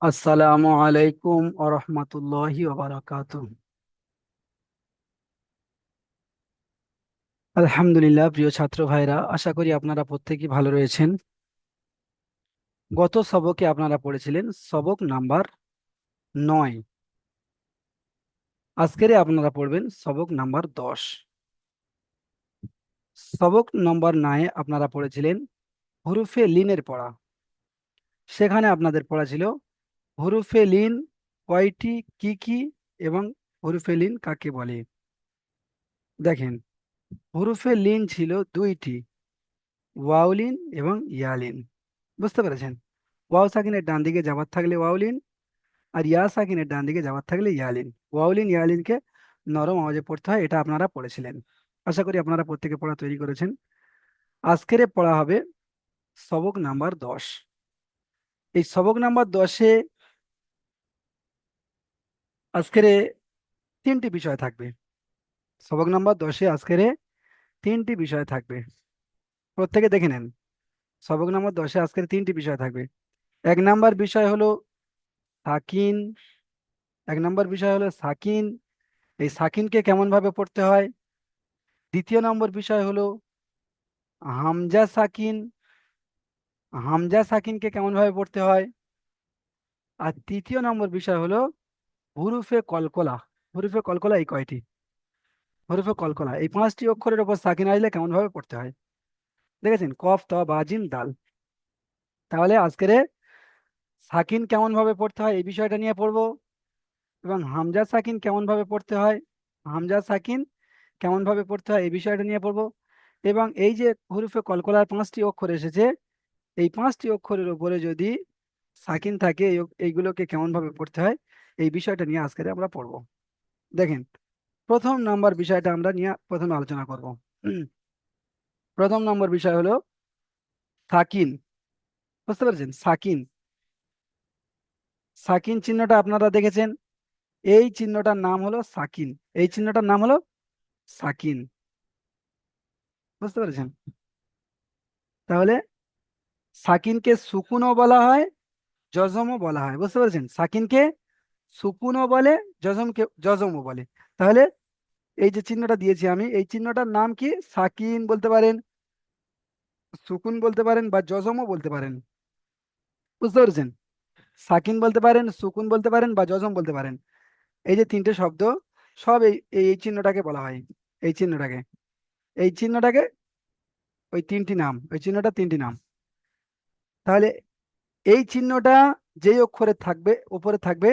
আসসালামু আলাইকুম ওরহমতুল্লাহি ওবারাকাতুহ। আলহামদুলিল্লাহ, প্রিয় ছাত্র ভাইরা, আশা করি আপনারা প্রত্যেকেই ভালো রয়েছেন। গত সবকে আপনারা পড়েছিলেন সবক নাম্বার 9। আজকেরে আপনারা পড়বেন সবক নাম্বার 10। সবক নাম্বার 9 আপনারা পড়েছিলেন হুরুফে লিনের পড়া। সেখানে আপনাদের পড়া ছিল হুরুফে লিন কয়টি, কি কি, এবং হুরুফে লিন কাকে বলে। দেখেন, হুরুফে লিন ছিল দুইটি, ওয়াউলিন এবং ইয়ালিন। বুঝতে পেরেছেন? ওয়াও সাকিনের ডান দিকে জাবার থাকলে ওয়াউলিন, আর ইয়া সাকিনের ডান দিকে জাবার থাকলে ইয়ালিন। ওয়াউলিন ইয়ালিনকে নরম আওয়াজে পড়তে হয়, এটা আপনারা পড়েছিলেন। আশা করি আপনারা প্রত্যেকে পড়া তৈরি করেছেন। আজকের পড়া হবে সবক নাম্বার 10। এই সবক নাম্বার 10-এ আজকের তিনটি বিষয় থাকবে। সবক নাম্বার 10-এ আজকের তিনটি বিষয় থাকবে, প্রত্যেকে দেখে নেন। সবক নাম্বার 10-এ আজকের তিনটি বিষয় থাকবে। এক নাম্বার বিষয় হলো সাকিন। এক নাম্বার বিষয় হলো সাকিন, এই সাকিনকে কেমন ভাবে পড়তে হয়। দ্বিতীয় নম্বর বিষয় হলো হামজা সাকিন, হামজা সাকিনকে কেমন ভাবে পড়তে হয়। আর তৃতীয় নম্বর বিষয় হলো হুরুফে কলকলা। হুরুফে কলকলা এই কয়টি, হুরুফে কলকলা এই পাঁচটি অক্ষরের উপর সাকিন আসলে কেমন ভাবে পড়তে হয়। দেখেছেন, কফ ত বা জিম দাল। তাহলে আজকের সাকিন কেমন ভাবে পড়তে হয় এই বিষয়টা নিয়ে পড়বো, এবং হামজা সাকিন কেমন ভাবে পড়তে হয়, হামজা সাকিন কেমন ভাবে পড়তে হয় এই বিষয়টা নিয়ে পড়বো। এবং এই যে হুরুফে কলকলার পাঁচটি অক্ষর এসেছে, এই পাঁচটি অক্ষরের উপরে যদি সাকিন থাকে এইগুলোকে কেমন ভাবে পড়তে হয় এই বিষয়টা নিয়ে আজকে আমরা পড়বো। দেখেন, প্রথম নাম্বার বিষয়টা আমরা নিয়ে প্রথমে আলোচনা করব। প্রথম নম্বর বিষয় হলো সাকিন। বুঝতে পেরেছেন? সাকিন, সাকিন চিহ্নটা আপনারা দেখেছেন। এই চিহ্নটার নাম হলো সাকিন, এই চিহ্নটার নাম হলো সাকিন। বুঝতে পেরেছেন? তাহলে সাকিনকে সুকুনও বলা হয়, জজমও বলা হয়। বুঝতে পেরেছেন? সাকিনকে সুকুনও বলে, জজমও বলে। তাহলে এই যে চিহ্নটা দিয়েছি আমি, এই চিহ্নটার নাম কি? সাকিন বলতে পারেন, সুকুন বলতে পারেন, বা জজমও বলতে পারেন। বুঝতে পেরেছেন? সাকিন বলতে পারেন, সুকুন বলতে পারেন, বা জজম বলতে পারেন। এই যে তিনটে শব্দ, সব এই এই চিহ্নটাকে বলা হয়। এই চিহ্নটাকে, এই চিহ্নটাকে, ওই তিনটি নাম, ওই চিহ্নটা তিনটি নাম। তাহলে এই চিহ্নটা যেই অক্ষরে থাকবে, উপরে থাকবে,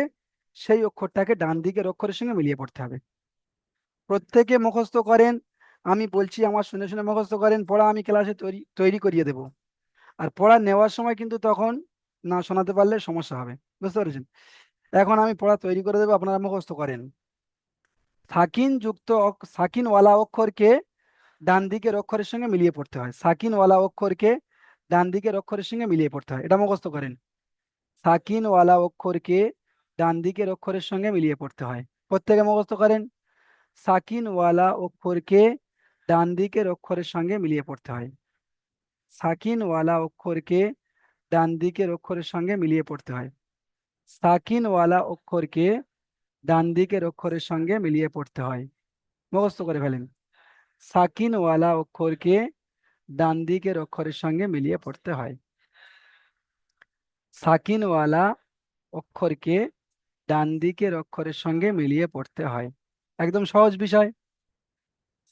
সেই অক্ষরটাকে ডান দিকের অক্ষরের সঙ্গে মিলিয়ে পড়তে হবে। প্রত্যেকে মুখস্থ করেন, আমি বলছি আমার শুনে শুনে মুখস্থ করেন। পড়া আমি ক্লাসে তৈরি তৈরি করিয়ে দেবো। আর পড়া নেওয়ার সময় কিন্তু তখন না শোনাতে পারলে সমস্যা হবে। বুঝতে পেরেছেন? এখন আমি পড়া তৈরি করে দেবো, আপনারা মুখস্থ করেন। সাকিনওয়ালা অক্ষরকে ডান দিকের অক্ষরের সঙ্গে মিলিয়ে পড়তে হয়। সাকিনওয়ালা অক্ষরকে ডান দিকের অক্ষরের সঙ্গে মিলিয়ে পড়তে হয়, এটা মুখস্থ করেন। সাকিনওয়ালা অক্ষরকে ডান দিকের অক্ষরের সঙ্গে মিলিয়ে পড়তে হয়, প্রত্যেকে মুখস্থ করেন। সাকিনওয়ালা অক্ষরকে ডান দিকের অক্ষরের সঙ্গে মিলিয়ে পড়তে হয়। সাকিনওয়ালা অক্ষরকে ডান দিকের অক্ষরের সঙ্গে মিলিয়ে পড়তে হয়। সাকিনওয়ালা অক্ষরকে ডান দিকের অক্ষরের সঙ্গে মিলিয়ে পড়তে হয়। মুখস্থ করে ফেলেন। সাকিনওয়ালা অক্ষরকে ডান দিকের অক্ষরের সঙ্গে মিলিয়ে পড়তে হয়। সাকিনওয়ালা অক্ষরকে ডান দিকের অক্ষরের সঙ্গে মিলিয়ে পড়তে হয়। একদম সহজ বিষয়।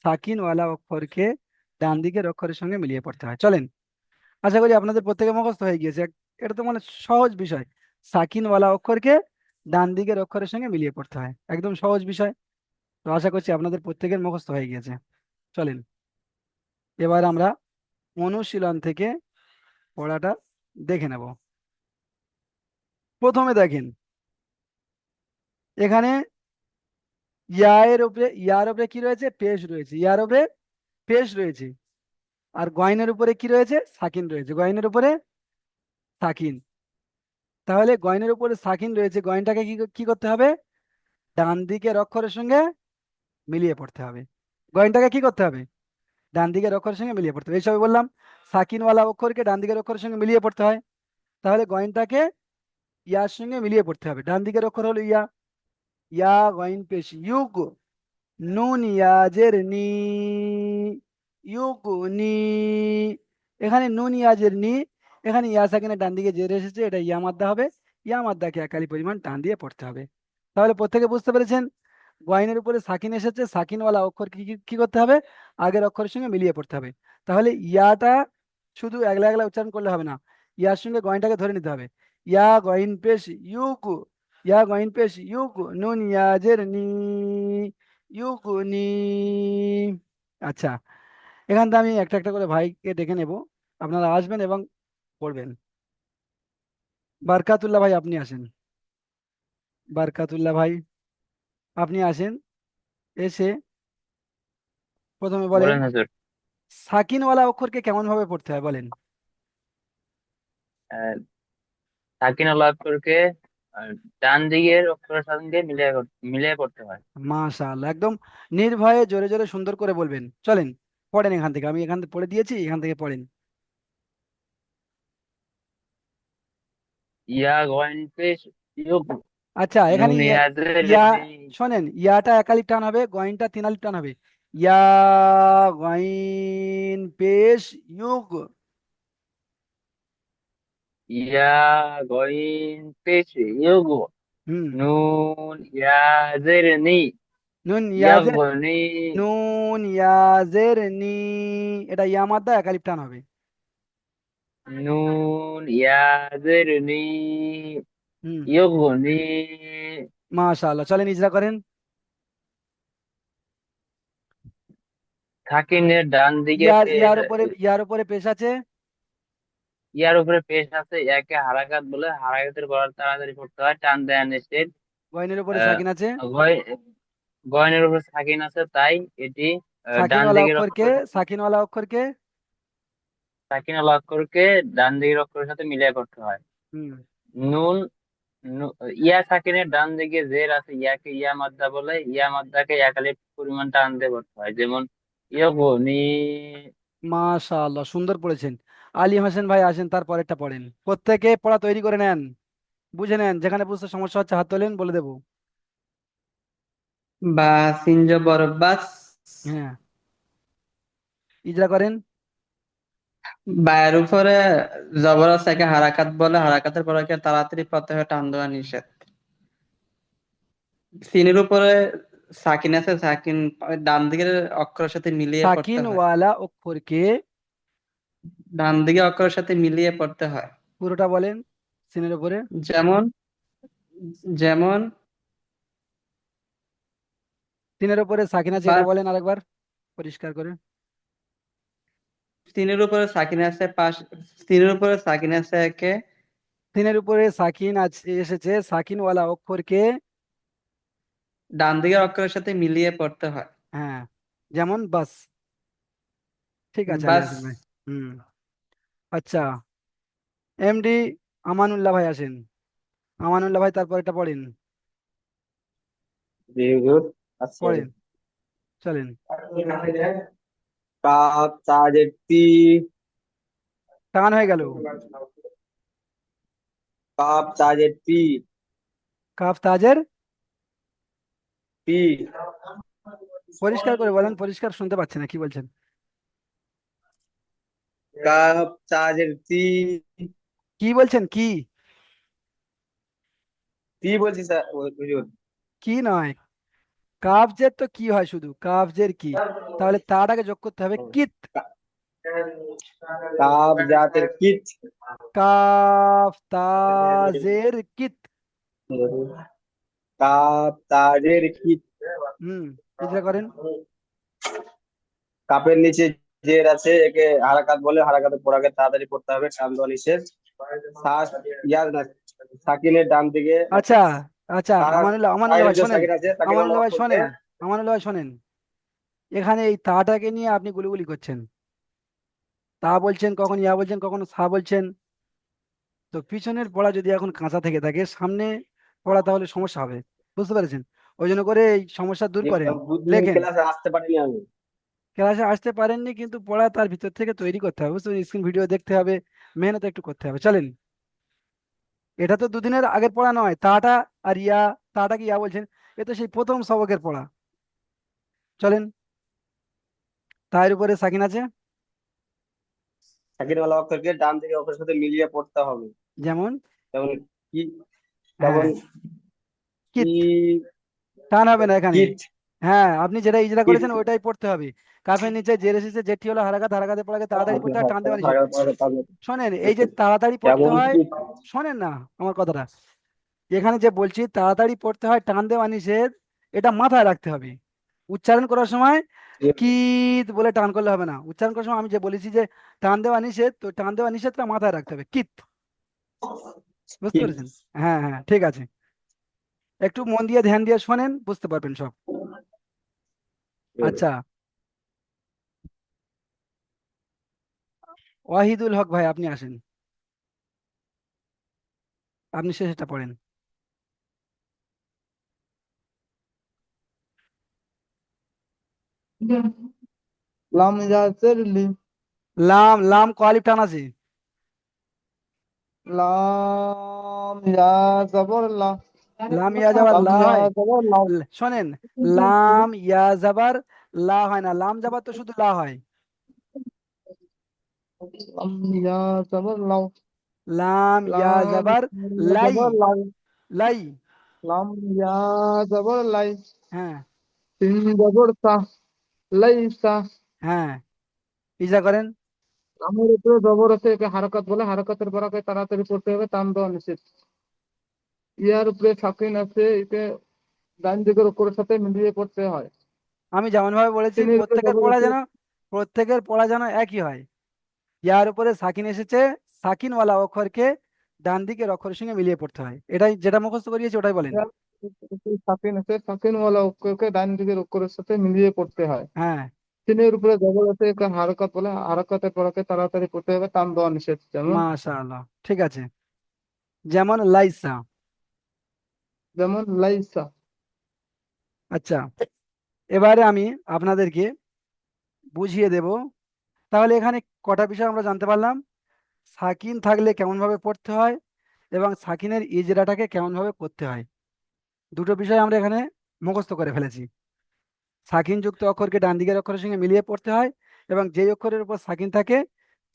সাকিনওয়ালা অক্ষরকে ডান দিকের অক্ষরের সঙ্গে মিলিয়ে পড়তে হয়। চলেন, আশা করি আপনাদের প্রত্যেকে মুখস্থ হয়ে গিয়েছে। এটা তো মানে সহজ বিষয়। সাকিনওয়ালা অক্ষরকে ডান দিকের অক্ষরের সঙ্গে মিলিয়ে পড়তে হয়, একদম সহজ বিষয়। তো আশা করছি আপনাদের প্রত্যেকের মুখস্থ হয়ে গিয়েছে। চলেন, এবার আমরা অনুশীলন থেকে পড়াটা দেখে নেব। প্রথমে দেখেন, এখানে ইয়ার উপরে কি রয়েছে? পেশ রয়েছে। ইয়ার উপরে পেশ রয়েছে। আর গয়নের উপরে কি রয়েছে? সাকিন রয়েছে। গয়নের উপরে সাকিন। তাহলে গয়নের উপরে সাকিন রয়েছে, গয়নটাকে কি কি করতে হবে? ডান দিকের অক্ষরের সঙ্গে মিলিয়ে পড়তে হবে। গয়নটাকে কি করতে হবে? ডান দিকের অক্ষরের সঙ্গে মিলিয়ে পড়তে হবে। এইসবই বললাম, সাকিনওয়ালা অক্ষরকে ডান দিকের অক্ষরের সঙ্গে মিলিয়ে পড়তে হয়। তাহলে গয়নটাকে ইয়ার সঙ্গে মিলিয়ে পড়তে হবে। ডান দিকের অক্ষর হলো ইয়া, ইয়া গইন পেশ ইউগ, নুন ইয়াজের নি, ইউগ নি। এখানে নুন ইয়াজের নি, এখানে ইয়া সাকিনের ডান দিকে জের এসেছে, এটা ইয়া মাদ্দা হবে। ইয়া মাদ্দাকে একালি পরিমাণ টান দিয়ে পড়তে হবে। তাহলে প্রত্যেকে বুঝতে পেরেছেন, গয়নের উপরে সাকিন এসেছে, সাকিনওয়ালা অক্ষর কি কি কি করতে হবে, আগের অক্ষরের সঙ্গে মিলিয়ে পড়তে হবে। তাহলে ইয়াটা শুধু একলা একলা উচ্চারণ করলে হবে না, ইয়ার সঙ্গে গয়নটাকে ধরে নিতে হবে। ইয়া গইন পেশ ইউকু, ইয়া গইন পেশ ইউকু, নুন ইয়াজের নি, ইউকু নি। আচ্ছা, এখান থেকে আমি একটা একটা করে ভাইকে ডেকে নেব, আপনারা আসবেন এবং পড়বেন। বারকাতুল্লাহ ভাই আপনি আসেন, বারকাতুল্লাহ ভাই আপনি আসেন, এসে প্রথমে বলেন বলেন হুজুর। সাকিনওয়ালা অক্ষরকে কেমন ভাবে পড়তে হয় বলেন। আহ, সাকিন আল অক্ষরকে আহ, ডান দিকের অক্ষরের সঙ্গে মিলিয়ে করতে হয়। মাশাআল্লাহ, একদম নির্ভয়ে জোরে জোরে সুন্দর করে বলবেন। চলেন পড়েন এখান থেকে, আমি এখান থেকে পড়ে দিয়েছি, এখান থেকে পড়েন। ইয়া গয়েন পেশ ইউক, আচ্ছা, এখানে নুন ইয়াদের ইয়া, নি, শোনেন, ইয়াটা একালিপ টান হবে, গইনটা তিন আলিপ টান হবে। ইয়া গইন পেশ ইউগ। ইয়া গয়েন পেশ ইউক, হুম, নুন ইয়াদের নি, নুন ইয়াজের, ইয়াগনি, নুন ইয়াজের নি, এটা ইয়া মাদ্দা একালিপ টান হবে। নুন ইয়াদের নি, হুম, ইয়গনি। মাশাআল্লাহ, চলেন ইজরা করেন। সাকিনের ডান দিকে ইয়ার উপরে পেশ আছে, ইয়ার উপরে পেশ আছে, একে হারাকাত বলে, হারাকাতের পর তাড়াতাড়ি করতে হয় টান দেয়া নিষেধ। গইনের উপরে আহ, সাকিন আছে, গয়- গয়নের উপর সাকিন আছে, তাই এটি ডান সাকিনওয়ালা দিকের অক্ষরকে, অক্ষরের সাথে, সাকিনওয়ালা অক্ষরকে। সাকিন আল অক্ষরকে ডান দিকের অক্ষরের সাথে মিলিয়ে করতে হয়। হুম, নুন, ইয়া সাকিনের ডান দিকে জের আছে, ইয়াকে ইয়া মাদ্দা বলে, ইয়া মাদ্দাকে একালিপ পরিমাণ টান দিয়ে করতে হয়, যেমন ইয়গনি। মাশাআল্লাহ, সুন্দর পড়েছেন। আলী হোসেন ভাই আসেন, তার পরেরটা পড়েন। প্রত্যেকে পড়া তৈরি করে নেন, বুঝে নেন, যেখানে বুঝতে সমস্যা হচ্ছে হাত তোলেন, বলে দেবো। বা সিনজ বরব্বাস। হ্যাঁ, ইজরা করেন। বায়ের উপরে জবর আছে, একে হারাকাত বলে, হারাকাতের পরে একে তাড়াতাড়ি প্রত্যয় টান দেওয়া নিষেধ। সিনের উপরে সাকিন আছে, সাকিন ডান দিকের অক্ষরের সাথে মিলিয়ে পড়তে হয়। সাকিনওয়ালা অক্ষরকে, ডান দিকে অক্ষরের সাথে মিলিয়ে পড়তে হয়। পুরোটা বলেন সিনের উপরে। যেমন, যেমন সিনের উপরে সাকিন আছে, বা এটা বলেন আরেকবার পরিষ্কার করে। সিনের উপরে সাকিন আছে পাশ, সিনের উপরে সাকিন আছে একে সিনের উপরে সাকিন আছে এসেছে, সাকিনওয়ালা অক্ষরকে, ডান দিকের অক্ষরের সাথে মিলিয়ে পড়তে হয়। হ্যাঁ, যেমন বাস। ঠিক আছে আলী বাস। হাসান ভাই। হুম, আচ্ছা, এমডি আমানুল্লাহ ভাই আসেন, আমানুল্লাহ ভাই তারপর এটা পড়েন, জি হুজুর। আচ্ছা, পড়েন, চলেন। কাপ চাজের তি, টান হয়ে গেল, কাপ চাজের তি, কাফ তাজের, তি, পরিষ্কার করে বলেন, পরিষ্কার শুনতে পাচ্ছি না কি বলছেন। কাপ চাজের তি, কি বলছেন কি, তি বলছি স্যার হুজুর। কি নয়, কাফজের তো কি হয়, শুধু কাফজের কি, তাহলে তাটাকে যোগ করতে হবে কিত, কাপ জাতের কিচ, কাফ তাজের কিত। কাপ তাজের কিচ। হুম, ইজরা করেন। কাপের নিচে জের আছে, একে হারাকাত বলে, হারাকাতের পড়াকে তাড়াতাড়ি পড়তে হবে, টান দেওয়া নিষেধ। ইয়ার না, সাকিনের ডান দিকে আচ্ছা, আচ্ছা, তারা, আমানুল্লাহ, আমানুল্লাহ তাইর ভাই যে শোনেন, সাকিন আছে, সাকিন আমানুল্লাহ ভাই অক্ষরকে শোনেন, আমানুল্লাহ ভাই শোনেন, এখানে এই তাটাকে নিয়ে আপনি গুলিগুলি করছেন, তা বলছেন, কখন ইয়া বলছেন, কখন সা বলছেন। তো পিছনের পড়া যদি এখন কাঁচা থেকে থাকে, সামনে পড়া তাহলে সমস্যা হবে, বুঝতে পেরেছেন? ওই জন্য করে এই সমস্যা দূর করেন, দুদিন লেখেন। ক্লাসে আসতে পারিনি আমি। ক্লাসে আসতে পারেননি কিন্তু পড়া তার ভিতর থেকে তৈরি করতে হবে, বুঝতে স্ক্রিন ভিডিও দেখতে হবে, মেহনত একটু করতে হবে। চলেন এটা তো দুদিনের আগের পড়া নয়, তাটা আর ইয়া, তাটা কি ইয়া বলছেন, এ তো সেই প্রথম সবকের পড়া। চলেন, তার উপরে সাকিন আছে, সাকিনওয়ালা অক্ষরকে ডান দিকে অক্ষরের সাথে মিলিয়ে পড়তে হবে। যেমন যেমন কি, হ্যাঁ যেমন কিত, কি, টান হবে না এখানে। কিট, হ্যাঁ, আপনি যেটা ইজরা কিট। করেছেন ওইটাই পড়তে হবে। কাফের নিচে জের এসেছে, জেরটি হলো হারাকাত, হারাকাতে পড়াকে তাড়াতাড়ি পড়তে হয়, টান দেওয়া নিষেধ। শোনেন, এই যে তাড়াতাড়ি পড়তে যেমন হয়, কি, শোনেন না আমার কথাটা, এখানে যে বলছি তাড়াতাড়ি পড়তে হয়, টান দেওয়া নিষেধ, এটা মাথায় রাখতে হবে। উচ্চারণ করার সময় কিত বলে টান করলে হবে না। উচ্চারণ করার সময় আমি যে বলেছি যে টান দেওয়া নিষেধ, তো টান দেওয়া নিষেধটা মাথায় রাখতে হবে, কিত। বুঝতে কিট। পেরেছেন? হ্যাঁ হ্যাঁ, ঠিক আছে। একটু মন দিয়ে ধ্যান দিয়ে শোনেন, বুঝতে পারবেন সব। আচ্ছা, ওয়াহিদুল হক ভাই, আপনি আসেন, আপনি শেষটা পড়েন। লাম ইয়াসির লি, লাম, লাম ক আলিফ টান আছে। লাম ইয়া জবর লা, লাম ইয়া যাবার লাম লা ইয়া হয়। জবর লাউ, শোনেন, লাম ইয়া যাবার লা হয় না, লাম যাবার তো শুধু লা হয়। লাম ইয়া জবর লাউ, লাম ইয়া লাম যাবার ইয়া লাই, জবর লাই, লাই। লাম ইয়া জবর লাই, হ্যাঁ সিন জবর সা, লাইসা। হ্যাঁ, ইজা করেন। লামের উপরে জবর আছে, একে হারকাত বলে, হারকাতের পর একে তাড়াতাড়ি পড়তে হবে, টান দেওয়া নিষেধ। ইয়ার উপরে সাকিন আছে, একে ডান দিকের অক্ষরের সাথে মিলিয়ে পড়তে হয়। আমি যেমন ভাবে বলেছি, সিনের উপরে জবর আছে, প্রত্যেকের পড়া যেন একই হয়। ইয়ার উপরে সাকিন এসেছে, সাকিনওয়ালা অক্ষরকে ডান দিকের অক্ষরের সঙ্গে মিলিয়ে পড়তে হয়, এটাই যেটা মুখস্থ করিয়েছি ওটাই বলেন। ইয়ার উপরে সাকিন আছে, সাকিনওয়ালা অক্ষরকে ডান দিকের অক্ষরের সাথে মিলিয়ে পড়তে হয়। হ্যাঁ, সিনের উপরে জবর আছে, একে হারকাত বলে, হারকাতের পর একে তাড়াতাড়ি পড়তে হবে, টান দেওয়া নিষেধ। যেমন, মাশাআল্লাহ, ঠিক আছে। যেমন লাইসা। যেমন লাইসা। আচ্ছা, এবারে আমি আপনাদেরকে বুঝিয়ে দেব। তাহলে এখানে কটা বিষয় আমরা জানতে পারলাম, সাকিন থাকলে কেমন ভাবে পড়তে হয় এবং সাকিনের ইজরাটাকে কেমন ভাবে করতে হয়। দুটো বিষয় আমরা এখানে মুখস্থ করে ফেলেছি। সাকিন যুক্ত অক্ষরকে ডান দিকের অক্ষরের সঙ্গে মিলিয়ে পড়তে হয়, এবং যেই অক্ষরের উপর সাকিন থাকে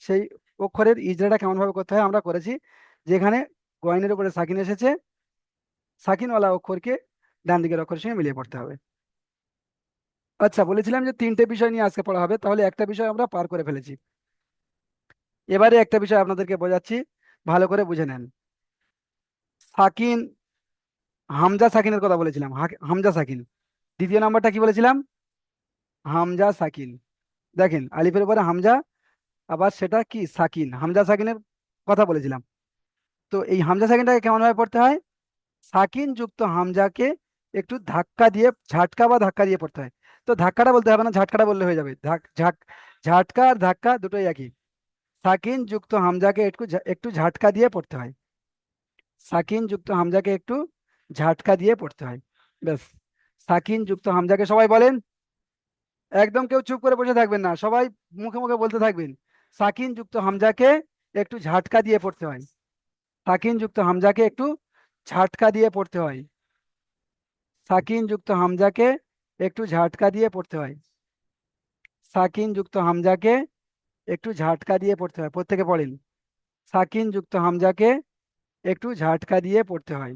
সেই অক্ষরের ইজরাটা কেমন ভাবে করতে হয় আমরা করেছি। যেখানে গয়নের উপরে সাকিন এসেছে, সাকিনওয়ালা অক্ষরকে ডান দিকের অক্ষরের সঙ্গে মিলিয়ে পড়তে হবে। আচ্ছা, বলেছিলাম যে তিনটে বিষয় নিয়ে আজকে পড়া হবে, তাহলে একটা বিষয় আমরা পার করে ফেলেছি। এবারে একটা বিষয় আপনাদেরকে বোঝাচ্ছি, ভালো করে বুঝে নেন। সাকিন, হামজা সাকিনের কথা বলেছিলাম, হামজা সাকিন। দ্বিতীয় নাম্বারটা কি বলেছিলাম? হামজা সাকিন। দেখেন, আলিফের উপরে হামজা, আবার সেটা কি সাকিন, হামজা সাকিনের কথা বলেছিলাম। তো এই হামজা সাকিনটাকে কেমন ভাবে পড়তে হয়? সাকিন যুক্ত হামজাকে একটু ধাক্কা দিয়ে, ঝাটকা বা ধাক্কা দিয়ে পড়তে হয়। তো ধাক্কাটা বলতে হবে না, ঝাটকাটা বললে হয়ে যাবে। ঝাটকা আর ধাক্কা দুটোই একই। সাকিন যুক্ত হামজাকে একটু একটু ঝাটকা দিয়ে পড়তে হয়। সাকিন যুক্ত হামজাকে একটু ঝাটকা দিয়ে পড়তে হয়, ব্যাস। সাকিন যুক্ত হামজাকে সবাই বলেন, একদম কেউ চুপ করে বসে থাকবেন না, সবাই মুখে মুখে বলতে থাকবেন। সাকিন যুক্ত হামজাকে একটু ঝাটকা দিয়ে পড়তে হয়। সাকিন যুক্ত হামজাকে একটু ঝাটকা দিয়ে পড়তে হয়। সাকিন যুক্ত হামজাকে একটু ঝাটকা দিয়ে পড়তে হয়। সাকিন যুক্ত হামজাকে একটু ঝাটকা দিয়ে পড়তে হয়, প্রত্যেকে পড়েন। সাকিন যুক্ত হামজাকে একটু ঝাটকা দিয়ে পড়তে হয়।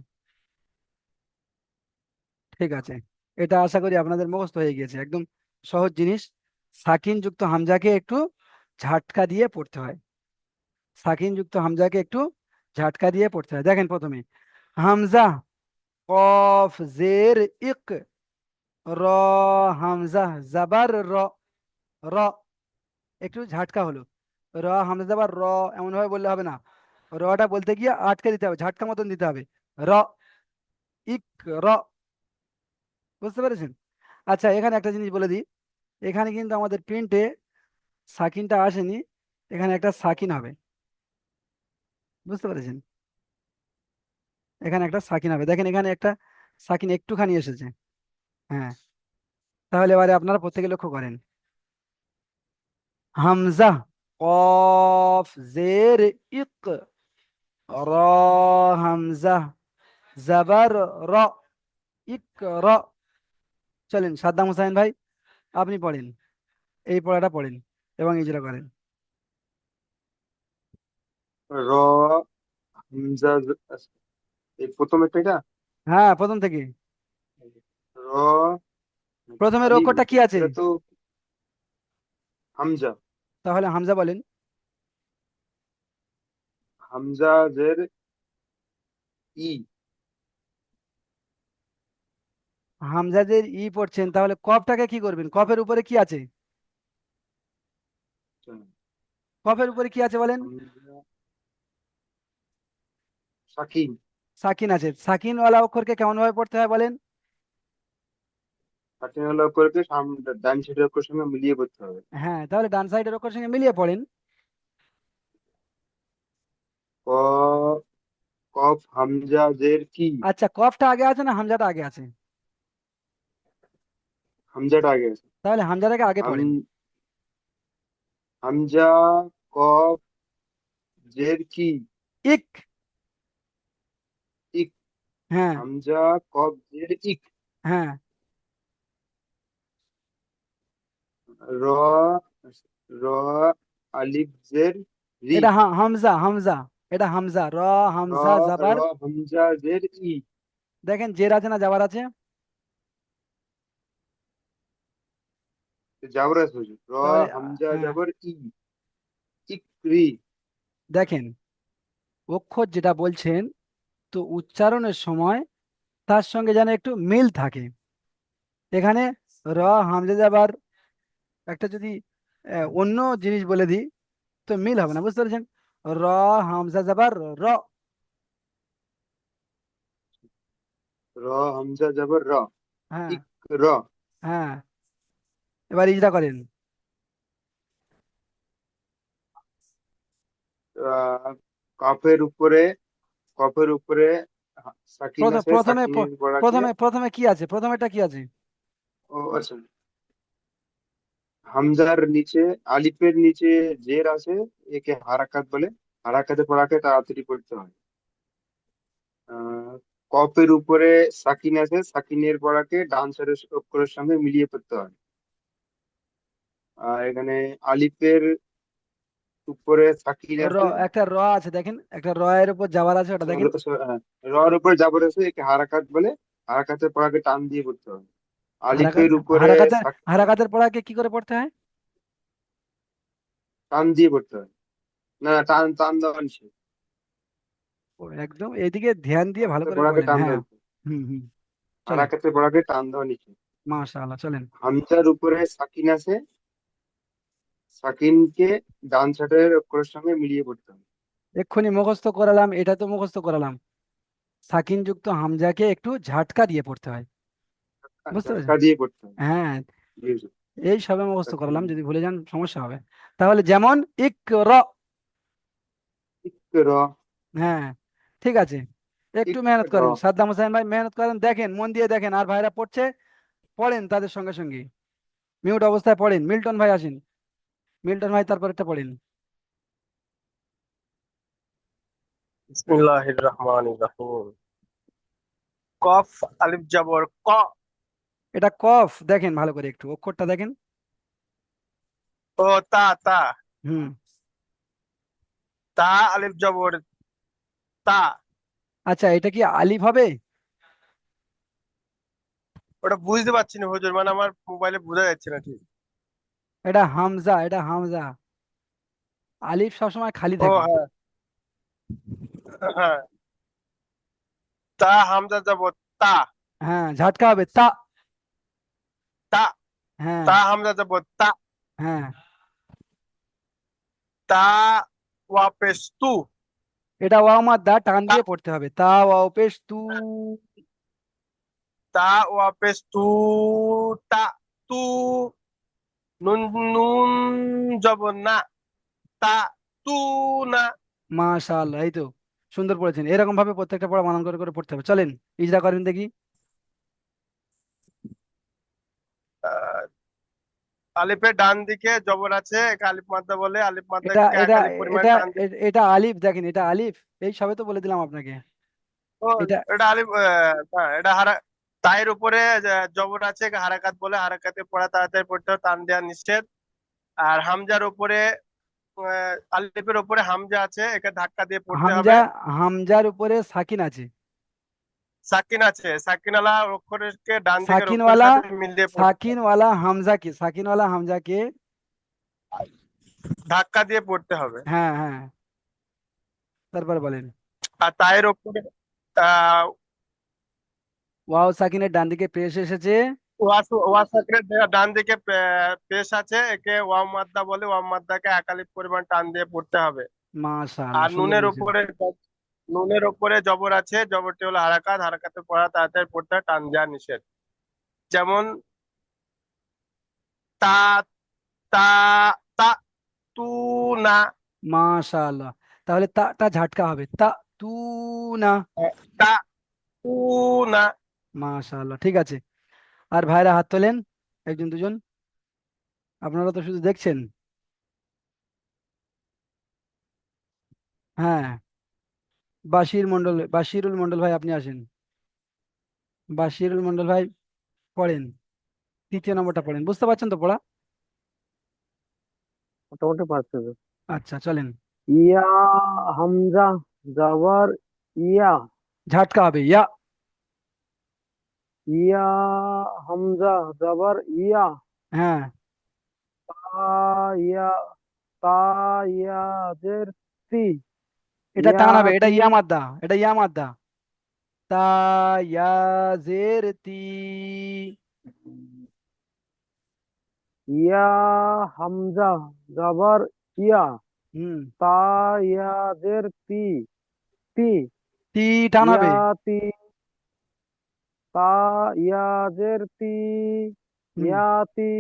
ঠিক আছে, এটা আশা করি আপনাদের মুখস্থ হয়ে গিয়েছে, একদম সহজ জিনিস। সাকিন যুক্ত হামজাকে একটু ঝাটকা দিয়ে পড়তে হয়। সাকিন যুক্ত হামজাকে একটু ঝাটকা দিয়ে পড়তে হয়। দেখেন, প্রথমে হামজা, কফ জের ইক, র, হামজা জাবার র, র, একটু ঝাটকা হলো। র, হামজা জাবার র, এমন ভাবে বললে হবে না, রটা বলতে গিয়ে আটকে দিতে হবে, ঝাটকা মতন দিতে হবে। র, ইক, র। বুঝতে পেরেছেন? আচ্ছা, এখানে একটা জিনিস বলে দিই, এখানে কিন্তু আমাদের প্রিন্টে সাকিনটা আসেনি, এখানে একটা সাকিন হবে। বুঝতে পেরেছেন? এখানে একটা সাকিন হবে, দেখেন এখানে একটা সাকিন একটুখানি এসেছে। হ্যাঁ, তাহলে এবারে আপনারা প্রত্যেকে লক্ষ্য করেন। হামজা, কফ জের ইক, র হামজা জাবার র, ইকর। চলেন সাদ্দাম হোসেন ভাই, আপনি পড়েন, এই পড়াটা পড়েন এবং ইজরা করেন। র হামজা এই প্রথম একটা এটা। হ্যাঁ, প্রথম থেকে। র প্রথমের আলিফ, অক্ষরটা কি আছে? এটা তো হামজা। তাহলে হামজা বলেন। হামজা জের ই। হামজাদের ই পড়ছেন, তাহলে কফটাকে কি করবেন? কফের উপরে কি আছে? কফের উপরে কি আছে বলেন? হামজা সাকিন। সাকিন আছে। সাকিনওয়ালা অক্ষরকে কেমন ভাবে পড়তে হয় বলেন? সাকিন হলো করে ডান সাইডের অক্ষরের সঙ্গে মিলিয়ে করতে হবে। হ্যাঁ, তাহলে ডান সাইডের অক্ষরের সঙ্গে মিলিয়ে পড়েন। ক কফ হামজা জের কি। আচ্ছা, কফটা আগে আছে না হামজাটা আগে আছে? হামজাটা আগে আছে। তাহলে হামজাটাকে আগে হাম পড়েন। হামজা কফ জের কি। ইক। ইক। হ্যাঁ। হামজা কফ জের ইক। হ্যাঁ, র র আলিফ জের রি। এটা হামজা হামজা, এটা হামজা। র র হামজা র জাবার। হামজা জের ই। দেখেন জের আছে না জাবার আছে? জাবর আছে হুজুর। র তাহলে হামজা হ্যাঁ, জাবর ই। ইক রি। দেখেন অক্ষর যেটা বলছেন, তো উচ্চারণের সময় তার সঙ্গে যেন একটু মিল থাকে। এখানে র হামজা জাবার একটা যদি অন্য জিনিস বলে দিই, তো মিল হবে না, বুঝতে পেরেছেন? র হামজা জাবার র। র হামজা জাবর র। হ্যাঁ। ইক র। হ্যাঁ, এবার ইজরা করেন। আহ, কফের উপরে কফের উপরে সাকিন প্রথম আছে, প্রথমে সাকিনের পড়াকে। প্রথমে প্রথমে কি আছে? প্রথমেটা কি আছে? ও আচ্ছা, হামজার নিচে আলিফের নিচে জের আছে, একে হারাকাত বলে। হারাকাতে পড়াকে তাড়াতাড়ি পড়তে হয়। আহ, কফের উপরে সাকিন আছে, সাকিনের পড়াকে ডান সাইডের অক্ষরের সঙ্গে মিলিয়ে পড়তে হয়। আর এখানে আলিফের উপরে সাকিন র, আছে। একটা র আছে, দেখেন একটা র এর উপর যাওয়ার আছে, ওটা দেখেন। রর উপরে জাবর আছে, একে হারাকাত বলে। হারাকাতের পড়াকে টান দিয়ে পড়তে হয়। হারাকাত, আলিফের উপরে হারাকাতের হারাকাতের পড়াকে কি করে পড়তে হয়? টান দিয়ে পড়তে হয়। না না, টান টান দেওয়া নিষেধ। ও, একদম এইদিকে ধ্যান দিয়ে ভালো হারাকাতের করে পড়াকে পড়েন। টান হ্যাঁ। দেওয়া নিষেধ। হুম হুম। চলেন। হারাকাতের পড়াকে টান দেওয়া নিষেধ। মাশাআল্লাহ, চলেন। হামজার উপরে সাকিন আছে, সাকিনকে ডান সাইডের অক্ষরের সঙ্গে মিলিয়ে পড়তে হবে। এক্ষুনি মুখস্থ করালাম, এটা তো মুখস্থ করালাম। সাকিন যুক্ত হামজাকে একটু ঝাটকা দিয়ে পড়তে হয়, বুঝতে ধাক্কা পেরেছেন? দিয়ে পড়তে হবে। হ্যাঁ, জি হুজুর। এই সবে মুখস্থ সাকিন করালাম, যদি ভুলে যান সমস্যা হবে। তাহলে যেমন ইক র। ইক র। হ্যাঁ, ঠিক আছে। একটু ইক মেহনত র। করেন সাদ্দাম হোসেন ভাই, মেহনত করেন, দেখেন মন দিয়ে দেখেন, আর ভাইরা পড়ছে, পড়েন তাদের সঙ্গে সঙ্গে, মিউট অবস্থায় পড়েন। মিল্টন ভাই আসেন, মিল্টন ভাই তারপর একটা পড়েন। বিসমিল্লাহির রহমানির রহিম। কফ আলিফ জবর ক। এটা কফ, দেখেন ভালো করে একটু অক্ষরটা দেখেন। ও তা তা। হুম। তা আলিফ জবর তা। আচ্ছা, এটা কি আলিফ হবে? ওটা বুঝতে পারছি না হুজুর, মানে আমার মোবাইলে বোঝা যাচ্ছে না ঠিক। এটা হামজা, এটা হামজা। আলিফ সবসময় খালি ও থাকে। হ্যাঁ, হ্যাঁ। তা হামজা জবর তা। হ্যাঁ, ঝাটকা হবে তা। তা হ্যাঁ। তা হামজা জবর তা। হ্যাঁ, তা ওয়াপেস তু। এটা ওয়াও মাদ্দা, টান তা দিয়ে পড়তে হবে। তা ওয়াও পেশ তু। তা ওয়াপেস তু। তা তু। নুন নুন জবর না। তা তু না। মাশাআল্লাহ, এই তো সুন্দর পড়েছেন। এরকম ভাবে প্রত্যেকটা পড়া বানান করে করে পড়তে হবে। চলেন ইজরা করেন দেখি। আলিফের ডান দিকে জবর আছে, একে আলিফ মাদ্দা বলে। আলিফ এটা মাদ্দাকে এক এটা আলিফ পরিমাণ এটা টান দিয়ে। এটা আলিফ, দেখেন এটা আলিফ, এই সবে তো বলে দিলাম আপনাকে। ও, এটা এটা আলিফ, না, এটা তায়ের উপরে জবর আছে, একে হারাকাত বলে। হারাকাতে পড়া তাড়াতাড়ি পড়তে হয়, টান দেওয়া নিষেধ। আর হামজার উপরে, আলিফের উপরে হামজা আছে, একে ধাক্কা দিয়ে পড়তে হবে। হামজা, হামজার উপরে সাকিন আছে। সাকিন আছে, সাকিনালা অক্ষরকে ডান দিকের অক্ষরের সাকিনওয়ালা, সাথে মিলিয়ে পড়তে হবে, সাকিনওয়ালা হামজাকে ধাক্কা দিয়ে পড়তে হবে। হ্যাঁ হ্যাঁ, তারপর বলেন। আর তায়ের উপরে আহ ওয়াও সাকিনের ডান দিকে পেশ এসেছে। ওয়া সাকিনের ডান দিকে পেশ আছে, একে ওয়াও মাদ্দা বলে। ওয়াও মাদ্দাকে একালিপ পরিমাণ টান দিয়ে পড়তে হবে। মাশাআল্লাহ, আর সুন্দর বলেছেন। নুনের উপরে জবর আছে, জবরটি হলো হারাকাত। হারাকাতে পড়া তাড়াতাড়ি পড়তে হয়, টান দেওয়া নিষেধ। যেমন তা, তা, তা, তু, না। মাশাআল্লাহ, তাহলে তা ঝাটকা হবে, তা তু না। তা, তু, না। মাশাআল্লাহ, ঠিক আছে। আর ভাইরা হাত তোলেন, একজন দুজন, আপনারা তো শুধু দেখছেন। হ্যাঁ, বাশিরুল মন্ডল ভাই আপনি আসেন। বাশিরুল মন্ডল ভাই পড়েন, তৃতীয় নম্বরটা পড়েন, বুঝতে পারছেন তো পড়া? মোটামুটি পারছে তো। আচ্ছা চলেন। ইয়া, হামজা, জাবার, ইয়া। ঝাটকা হবে ইয়া। ইয়া, হামজা, জাবার, ইয়া। হ্যাঁ, তা, ইয়া, তা, ইয়া, জের, তি। এটা টান হবে, এটা ইয়াতি, ইয়া মাদ্দা, এটা ইয়া মাদ্দা। তা ইয়া জের তি। ইয়া, হামজা, জাবার, ইয়া। হুম, তা, ইয়া, জের, তি। তি, তি টান হবে। ইয়াতি। তা, ইয়া, জের, তি। হুম, ইয়াতি।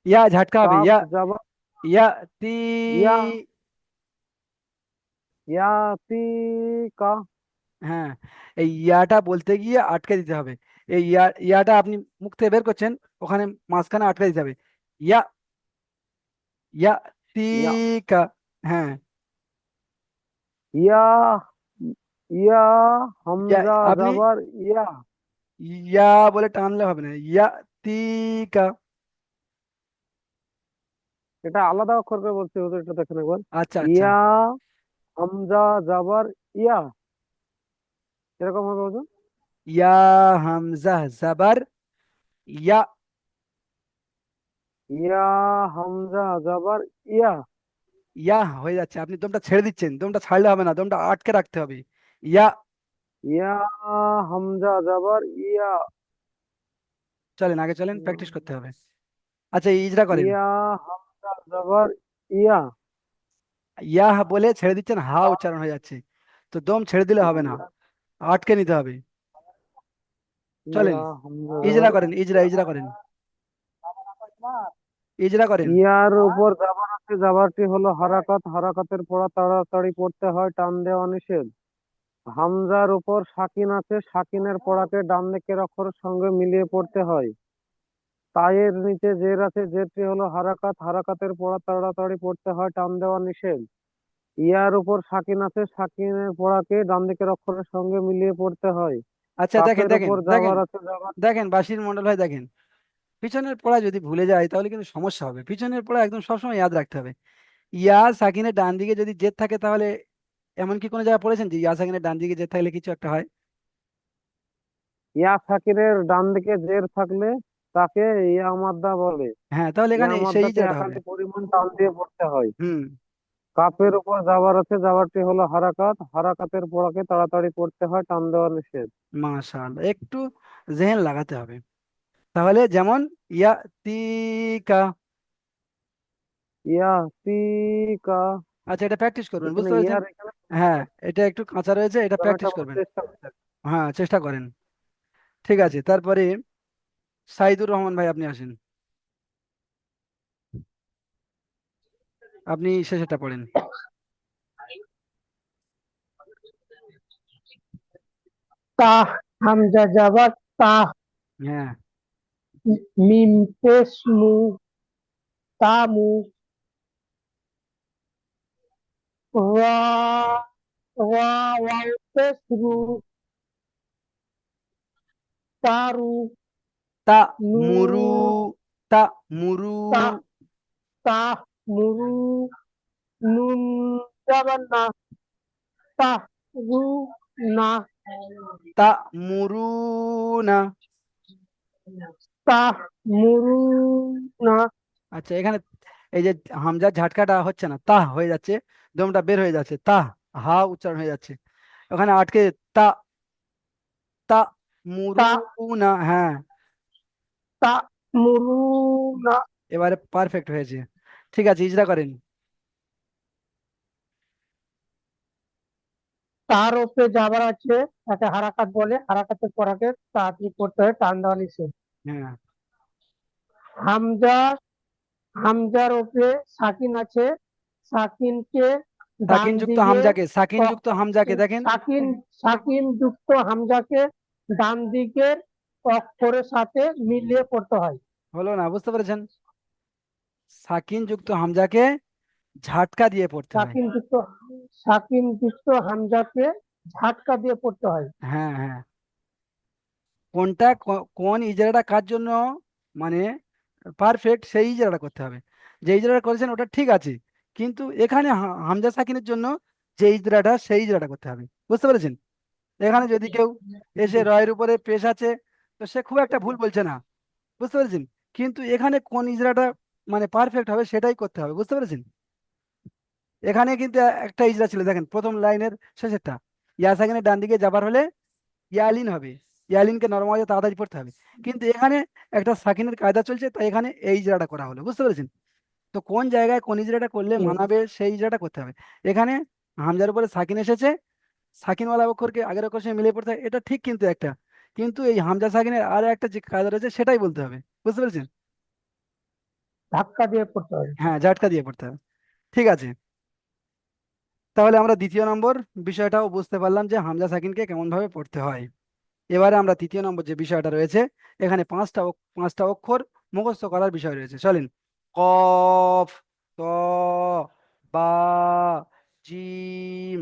ইয়া ঝাটকা হবে কাফ, ইয়া। জাবার, ইয়া তি। ইয়া। ইয়াতি, কা। হ্যাঁ, এই ইয়াটা বলতে গিয়ে আটকে দিতে হবে। এই ইয়াটা আপনি মুখ থেকে বের করছেন, ওখানে মাঝখানে আটকে দিতে হবে। ইয়া, ইয়া তি ইয়া, কা। হ্যাঁ, ইয়া, ইয়া, ইয়া হামজা, আপনি জাবার, ইয়া। ইয়া বলে টানলে হবে না, ইয়া তি কা। এটা আলাদা অক্ষর করে বলছি হুজুর, এটা দেখেন একবার। আচ্ছা আচ্ছা, ইয়া, হামজা, জাবার, ইয়া। এরকম হবে হুজুর। ইয়া হামজা জাবার ইয়া। ইয়া, হামজা, জাবার, ইয়া। ইয়া হয়ে যাচ্ছে, আপনি দমটা ছেড়ে দিচ্ছেন, দমটা ছাড়লে হবে না, দমটা আটকে রাখতে হবে। ইয়া। ইয়া, হামজা, জাবার, ইয়া। চলেন আগে চলেন, প্র্যাকটিস করতে হবে। আচ্ছা ইজরা করেন। ইয়া, হামজা, জাবার, ইয়া। ইয়া বলে ছেড়ে দিচ্ছেন, হা উচ্চারণ হয়ে যাচ্ছে, তো দম ছেড়ে দিলে হবে না, আটকে নিতে হবে। চলেন ইয়া, হামজা, ইজরা জাবার, করেন, ইজরা করেন, ইজরা করেন। ইয়ার উপর জাবার আছে, জাবারটি হলো হারাকাত। হারাকাতের পড়া তাড়াতাড়ি পড়তে হয়, টান দেওয়া নিষেধ। হামজার উপর সাকিন আছে, সাকিনের পড়াকে ডান দিকের অক্ষরের সঙ্গে মিলিয়ে পড়তে হয়। তায়ের নিচে জের আছে, জেরটি হলো হারাকাত। হারাকাতের পড়া তাড়াতাড়ি পড়তে হয়, টান দেওয়া নিষেধ। ইয়ার উপর সাকিন আছে, সাকিনের পড়াকে ডান দিকের অক্ষরের সঙ্গে মিলিয়ে পড়তে হয়। আচ্ছা দেখেন কাফের দেখেন উপর দেখেন জাবার আছে, জাবার। দেখেন বাশির মন্ডল ভাই দেখেন, পিছনের পড়া যদি ভুলে যায় তাহলে কিন্তু সমস্যা হবে, পিছনের পড়া একদম সবসময় ইয়াদ রাখতে হবে। ইয়া সাকিনের ডান দিকে যদি জেদ থাকে তাহলে, এমন কি কোনো জায়গায় পড়েছেন যে ইয়া সাকিনের ডান দিকে জেদ থাকলে কিছু একটা হয়? ইয়া সাকিনের ডান দিকে জের থাকলে তাকে ইয়া মাদ্দা বলে। হ্যাঁ, তাহলে ইয়া এখানে সেই মাদ্দাকে ইজরাটা হবে। একালি পরিমাণ টান দিয়ে পড়তে হয়। হুম, কাফের উপর জাবার আছে, জাবারটি হলো হারাকাত। হারাকাতের পড়াকে তাড়াতাড়ি পড়তে হয়, টান দেওয়া নিষেধ। মাশাআল্লাহ, একটু জেহেন লাগাতে হবে। তাহলে যেমন ইয়া তিকা। ইয়াতিকা। আচ্ছা এটা প্র্যাকটিস করবেন, এখানে বুঝতে পেরেছেন? ইয়ার, এখানে হ্যাঁ, এটা একটু কাঁচা রয়েছে, এটা আমি একটা প্র্যাকটিস বলার করবেন। চেষ্টা করছি। হ্যাঁ চেষ্টা করেন। ঠিক আছে, তারপরে সাইদুর রহমান ভাই আপনি আসেন, আপনি শেষেরটা পড়েন। তাহ, হামজা জাবার, তাহ। হ্যাঁ, মিম পেশ মু, তামু রা রা ওয়াও পেশ রু তারু তা নু মুরু, তা মুরু, তা তা মুরু নুন যাবার না তা রু না তা মুরু না। তা মুরু না আচ্ছা, এখানে এই যে হামজার ঝাটকাটা হচ্ছে না, তা হয়ে যাচ্ছে, দমটা বের হয়ে যাচ্ছে, তা হা উচ্চারণ হয়ে যাচ্ছে, ওখানে আটকে তা, তা মুরু তা না। হ্যাঁ, তা মুরু না এবারে পারফেক্ট হয়েছে। ঠিক আছে, ইজরা করেন। তার উপরে যাবার আছে, তাকে হারাকাত বলে, হারাকাতের পরাকে তাড়াতাড়ি পড়তে হয়, টান দেওয়া নিষেধ। হ্যাঁ, হামজা হামজার উপরে সাকিন আছে, সাকিনকে ডান সাকিন যুক্ত দিকে হামজাকে, সাকিন যুক্ত হামজাকে দেখেন। সাকিন সাকিন যুক্ত হামজাকে ডান দিকের অক্ষরের সাথে মিলিয়ে পড়তে হয়। হলো না, বুঝতে পেরেছেন? সাকিন যুক্ত হামজাকে ঝাটকা দিয়ে পড়তে হয়। সাকিন যুক্ত হামজাকে ঝাটকা দিয়ে পড়তে হয়। হ্যাঁ হ্যাঁ, কোনটা কোন ইজরাটা কার জন্য মানে পারফেক্ট, সেই ইজরাটা করতে হবে। যে ইজরাটা করেছেন ওটা ঠিক আছে, কিন্তু এখানে হামজা সাকিনের জন্য যে ইজরাটা, সেই ইজরাটা করতে হবে। বুঝতে পেরেছেন? এখানে যদি কেউ এসে রয়ের উপরে পেশ আছে, তো সে খুব একটা ভুল বলছে না। বুঝতে পেরেছেন? কিন্তু এখানে কোন ইজরাটা মানে পারফেক্ট হবে সেটাই করতে হবে। বুঝতে পেরেছেন? এখানে কিন্তু একটা ইজরা ছিল, দেখেন প্রথম লাইনের শেষেরটা, ইয়া সাকিনের ডান দিকে যাবার হলে ইয়ালিন হবে, ইয়ালিনকে নরমালি তাড়াতাড়ি পড়তে হবে। কিন্তু এখানে একটা সাকিনের কায়দা চলছে, তাই এখানে এই ইজরাটা করা হলো। বুঝতে পেরেছেন? তো কোন জায়গায় কোন ইজরাটা করলে হুম। মানাবে, সেই ইজরাটা করতে হবে। এখানে হামজার উপরে সাকিন এসেছে, সাকিনওয়ালা অক্ষরকে আগের অক্ষরের সঙ্গে মিলিয়ে পড়তে হবে, এটা ঠিক, কিন্তু একটা, কিন্তু এই হামজা সাকিনের আর একটা যে কায়দা রয়েছে সেটাই বলতে হবে। বুঝতে পেরেছেন? ধাক্কা দিয়ে পড়তে হয়। হ্যাঁ, ঝাটকা দিয়ে পড়তে হবে। ঠিক আছে, তাহলে আমরা দ্বিতীয় নম্বর বিষয়টাও বুঝতে পারলাম যে হামজা সাকিনকে কেমন ভাবে পড়তে হয়। এবারে আমরা তৃতীয় নম্বর যে বিষয়টা রয়েছে, এখানে পাঁচটা অক্ষর মুখস্থ করার বিষয় রয়েছে। চলেন। কফ, ত, বা, জিম,